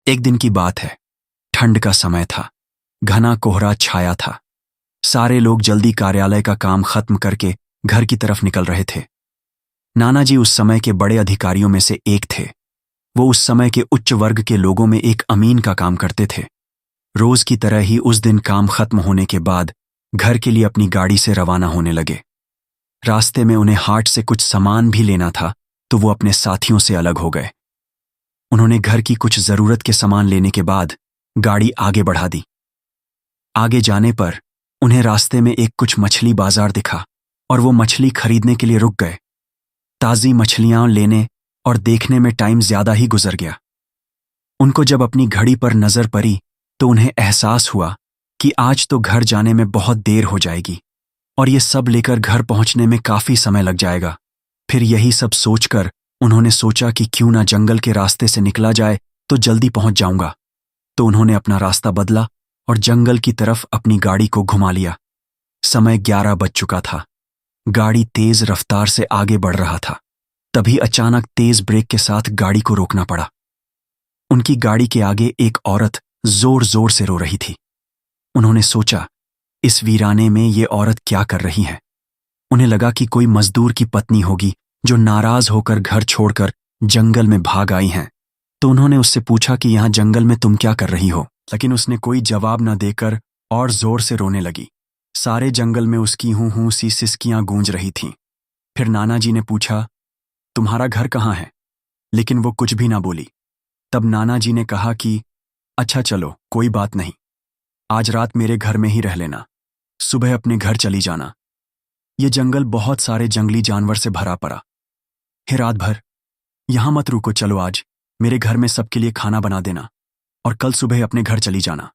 एक दिन की बात है। ठंड का समय था। घना कोहरा छाया था। सारे लोग जल्दी कार्यालय का काम खत्म करके घर की तरफ निकल रहे थे। नाना जी उस समय के बड़े अधिकारियों में से एक थे। वो उस समय के उच्च वर्ग के लोगों में एक अमीन का काम करते थे। रोज की तरह ही उस दिन काम खत्म होने के बाद घर के लिए अपनी गाड़ी से रवाना होने लगे। रास्ते में उन्हें हाट से कुछ सामान भी लेना था, तो वो अपने साथियों से अलग हो गए। उन्होंने घर की कुछ जरूरत के सामान लेने के बाद गाड़ी आगे बढ़ा दी। आगे जाने पर उन्हें रास्ते में एक कुछ मछली बाजार दिखा और वो मछली खरीदने के लिए रुक गए। ताज़ी मछलियां लेने और देखने में टाइम ज्यादा ही गुजर गया। उनको जब अपनी घड़ी पर नजर पड़ी तो उन्हें एहसास हुआ कि आज तो घर जाने में बहुत देर हो जाएगी और ये सब लेकर घर पहुंचने में काफी समय लग जाएगा। फिर यही सब सोचकर उन्होंने सोचा कि क्यों ना जंगल के रास्ते से निकला जाए, तो जल्दी पहुंच जाऊंगा। तो उन्होंने अपना रास्ता बदला और जंगल की तरफ अपनी गाड़ी को घुमा लिया। समय 11 बज चुका था। गाड़ी तेज रफ्तार से आगे बढ़ रहा था। तभी अचानक तेज ब्रेक के साथ गाड़ी को रोकना पड़ा। उनकी गाड़ी के आगे एक औरत जोर जोर से रो रही थी। उन्होंने सोचा, इस वीराने में ये औरत क्या कर रही है। उन्हें लगा कि कोई मजदूर की पत्नी होगी जो नाराज होकर घर छोड़कर जंगल में भाग आई हैं। तो उन्होंने उससे पूछा कि यहाँ जंगल में तुम क्या कर रही हो, लेकिन उसने कोई जवाब न देकर और जोर से रोने लगी। सारे जंगल में उसकी हूं सी सिसकियां गूंज रही थीं। फिर नाना जी ने पूछा, तुम्हारा घर कहाँ है? लेकिन वो कुछ भी ना बोली। तब नाना जी ने कहा कि अच्छा चलो, कोई बात नहीं, आज रात मेरे घर में ही रह लेना, सुबह अपने घर चली जाना। ये जंगल बहुत सारे जंगली जानवर से भरा पड़ा है। रात भर यहां मत रुको, चलो आज मेरे घर में सबके लिए खाना बना देना और कल सुबह अपने घर चली जाना।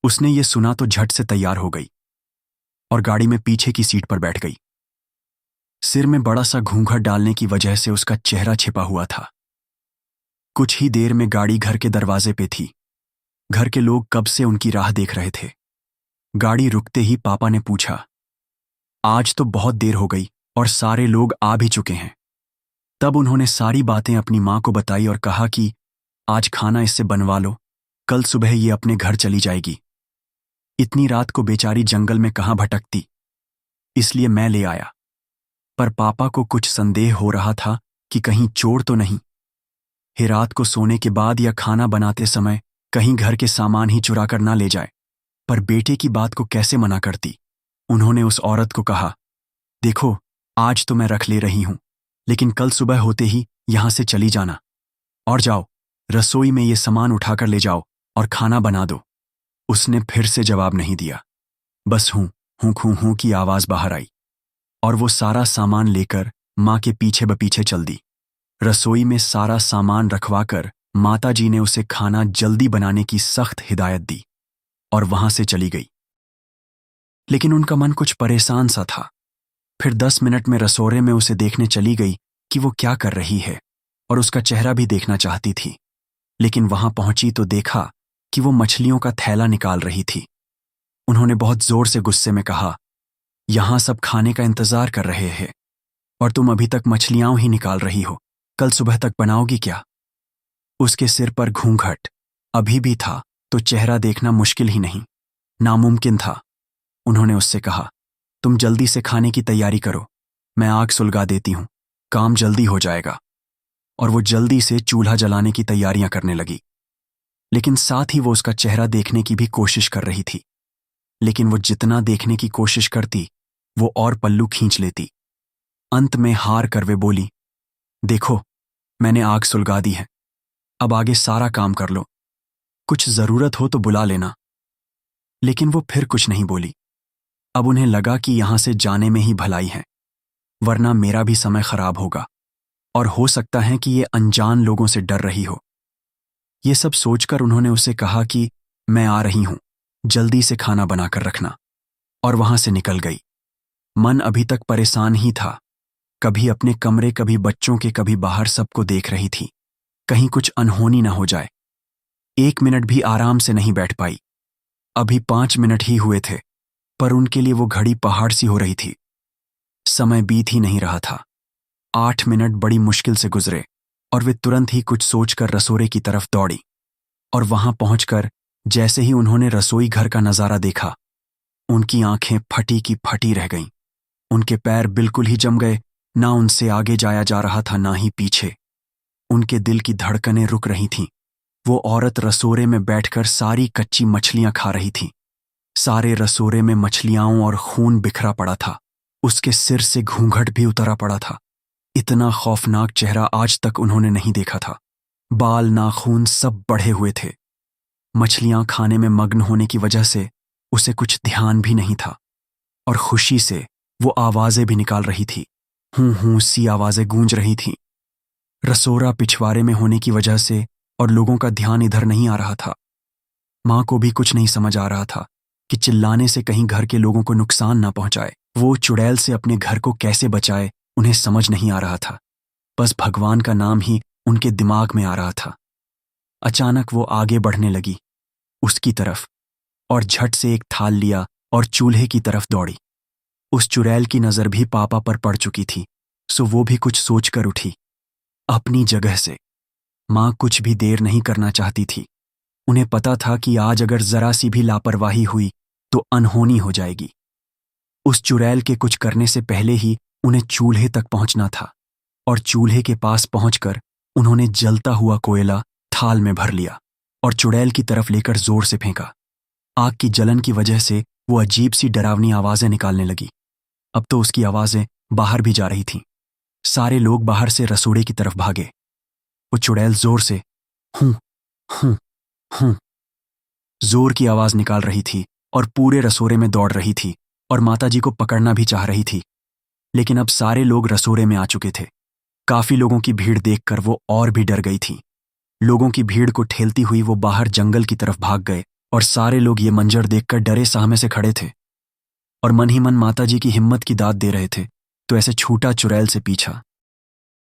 उसने ये सुना तो झट से तैयार हो गई और गाड़ी में पीछे की सीट पर बैठ गई। सिर में बड़ा सा घूंघट डालने की वजह से उसका चेहरा छिपा हुआ था। कुछ ही देर में गाड़ी घर के दरवाजे पे थी। घर के लोग कब से उनकी राह देख रहे थे। गाड़ी रुकते ही पापा ने पूछा, आज तो बहुत देर हो गई और सारे लोग आ भी चुके हैं। तब उन्होंने सारी बातें अपनी मां को बताई और कहा कि आज खाना इससे बनवा लो, कल सुबह ये अपने घर चली जाएगी। इतनी रात को बेचारी जंगल में कहां भटकती, इसलिए मैं ले आया। पर पापा को कुछ संदेह हो रहा था कि कहीं चोर तो नहीं। हे रात को सोने के बाद या खाना बनाते समय कहीं घर के सामान ही चुरा कर ना ले जाए। पर बेटे की बात को कैसे मना करती। उन्होंने उस औरत को कहा, देखो आज तो मैं रख ले रही हूं, लेकिन कल सुबह होते ही यहां से चली जाना और जाओ रसोई में ये सामान उठाकर ले जाओ और खाना बना दो। उसने फिर से जवाब नहीं दिया। बस हूं की आवाज बाहर आई और वो सारा सामान लेकर मां के पीछे बपीछे चल दी। रसोई में सारा सामान रखवाकर माताजी ने उसे खाना जल्दी बनाने की सख्त हिदायत दी और वहां से चली गई। लेकिन उनका मन कुछ परेशान सा था। फिर 10 मिनट में रसोड़े में उसे देखने चली गई कि वो क्या कर रही है और उसका चेहरा भी देखना चाहती थी। लेकिन वहां पहुंची तो देखा कि वो मछलियों का थैला निकाल रही थी। उन्होंने बहुत जोर से गुस्से में कहा, यहां सब खाने का इंतजार कर रहे हैं और तुम अभी तक मछलियां ही निकाल रही हो, कल सुबह तक बनाओगी क्या? उसके सिर पर घूंघट अभी भी था तो चेहरा देखना मुश्किल ही नहीं, नामुमकिन था। उन्होंने उससे कहा, तुम जल्दी से खाने की तैयारी करो, मैं आग सुलगा देती हूं, काम जल्दी हो जाएगा। और वो जल्दी से चूल्हा जलाने की तैयारियां करने लगी। लेकिन साथ ही वो उसका चेहरा देखने की भी कोशिश कर रही थी। लेकिन वो जितना देखने की कोशिश करती वो और पल्लू खींच लेती। अंत में हार कर वे बोली, देखो मैंने आग सुलगा दी है, अब आगे सारा काम कर लो, कुछ जरूरत हो तो बुला लेना। लेकिन वो फिर कुछ नहीं बोली। अब उन्हें लगा कि यहां से जाने में ही भलाई है, वरना मेरा भी समय खराब होगा और हो सकता है कि ये अनजान लोगों से डर रही हो। ये सब सोचकर उन्होंने उसे कहा कि मैं आ रही हूं, जल्दी से खाना बनाकर रखना, और वहां से निकल गई। मन अभी तक परेशान ही था। कभी अपने कमरे, कभी बच्चों के, कभी बाहर सबको देख रही थी, कहीं कुछ अनहोनी न हो जाए। 1 मिनट भी आराम से नहीं बैठ पाई। अभी 5 मिनट ही हुए थे, पर उनके लिए वो घड़ी पहाड़ सी हो रही थी। समय बीत ही नहीं रहा था। 8 मिनट बड़ी मुश्किल से गुजरे और वे तुरंत ही कुछ सोचकर रसोड़े की तरफ दौड़ी। और वहां पहुंचकर जैसे ही उन्होंने रसोई घर का नजारा देखा, उनकी आंखें फटी की फटी रह गईं। उनके पैर बिल्कुल ही जम गए। ना उनसे आगे जाया जा रहा था, ना ही पीछे। उनके दिल की धड़कनें रुक रही थीं। वो औरत रसोरे में बैठकर सारी कच्ची मछलियां खा रही थी। सारे रसोरे में मछलियां और खून बिखरा पड़ा था। उसके सिर से घूंघट भी उतरा पड़ा था। इतना खौफनाक चेहरा आज तक उन्होंने नहीं देखा था। बाल, नाखून सब बढ़े हुए थे। मछलियां खाने में मग्न होने की वजह से उसे कुछ ध्यान भी नहीं था, और खुशी से वो आवाजें भी निकाल रही थी। हूं सी आवाजें गूंज रही थीं। रसोरा पिछवाड़े में होने की वजह से और लोगों का ध्यान इधर नहीं आ रहा था। मां को भी कुछ नहीं समझ आ रहा था कि चिल्लाने से कहीं घर के लोगों को नुकसान ना पहुंचाए। वो चुड़ैल से अपने घर को कैसे बचाए, उन्हें समझ नहीं आ रहा था। बस भगवान का नाम ही उनके दिमाग में आ रहा था। अचानक वो आगे बढ़ने लगी उसकी तरफ, और झट से एक थाल लिया और चूल्हे की तरफ दौड़ी। उस चुड़ैल की नजर भी पापा पर पड़ चुकी थी, सो वो भी कुछ सोचकर उठी अपनी जगह से। मां कुछ भी देर नहीं करना चाहती थी। उन्हें पता था कि आज अगर जरा सी भी लापरवाही हुई तो अनहोनी हो जाएगी। उस चुड़ैल के कुछ करने से पहले ही उन्हें चूल्हे तक पहुंचना था, और चूल्हे के पास पहुंचकर उन्होंने जलता हुआ कोयला थाल में भर लिया और चुड़ैल की तरफ लेकर जोर से फेंका। आग की जलन की वजह से वो अजीब सी डरावनी आवाजें निकालने लगी। अब तो उसकी आवाजें बाहर भी जा रही थीं। सारे लोग बाहर से रसोड़े की तरफ भागे। वो चुड़ैल जोर से हूं हूं हूं जोर की आवाज निकाल रही थी और पूरे रसोड़े में दौड़ रही थी, और माताजी को पकड़ना भी चाह रही थी। लेकिन अब सारे लोग रसोड़े में आ चुके थे। काफी लोगों की भीड़ देखकर वो और भी डर गई थी। लोगों की भीड़ को ठेलती हुई वो बाहर जंगल की तरफ भाग गए, और सारे लोग ये मंजर देखकर डरे सहमे से खड़े थे और मन ही मन माताजी की हिम्मत की दाद दे रहे थे। तो ऐसे छूटा चुड़ैल से पीछा।